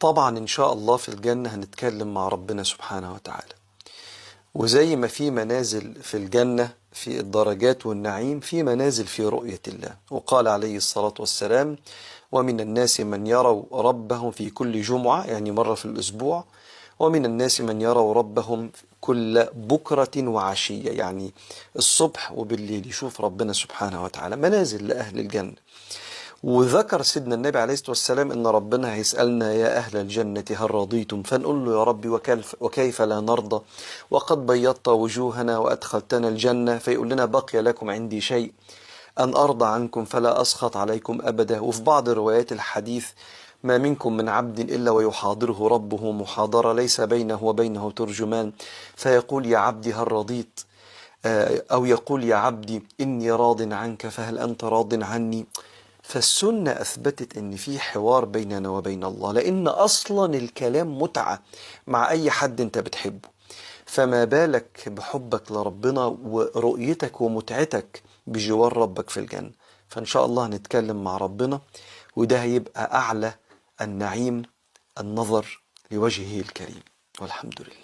طبعا إن شاء الله في الجنة هنتكلم مع ربنا سبحانه وتعالى. وزي ما في منازل في الجنة في الدرجات والنعيم، في منازل في رؤية الله. وقال عليه الصلاة والسلام: ومن الناس من يروا ربهم في كل جمعة، يعني مرة في الأسبوع، ومن الناس من يروا ربهم كل بكرة وعشية، يعني الصبح وبالليل يشوف ربنا سبحانه وتعالى. منازل لأهل الجنة. وذكر سيدنا النبي عليه الصلاة والسلام إن ربنا هيسألنا: يا أهل الجنة هل رضيتم؟ فنقول له: يا ربي وكيف لا نرضى، وقد بيضت وجوهنا وأدخلتنا الجنة. فيقول لنا: بقي لكم عندي شيء، أن أرضى عنكم فلا أسخط عليكم أبدا. وفي بعض روايات الحديث: ما منكم من عبد إلا ويحاضره ربه محاضرة ليس بينه وبينه ترجمان، فيقول: يا عبدي هل رضيت؟ أو يقول: يا عبدي إني راض عنك فهل أنت راض عني؟ فالسنة أثبتت أن في حوار بيننا وبين الله، لأن أصلا الكلام متعة مع أي حد أنت بتحبه، فما بالك بحبك لربنا ورؤيتك ومتعتك بجوار ربك في الجنة. فإن شاء الله هنتكلم مع ربنا، وده هيبقى أعلى النعيم، النظر لوجهه الكريم. والحمد لله.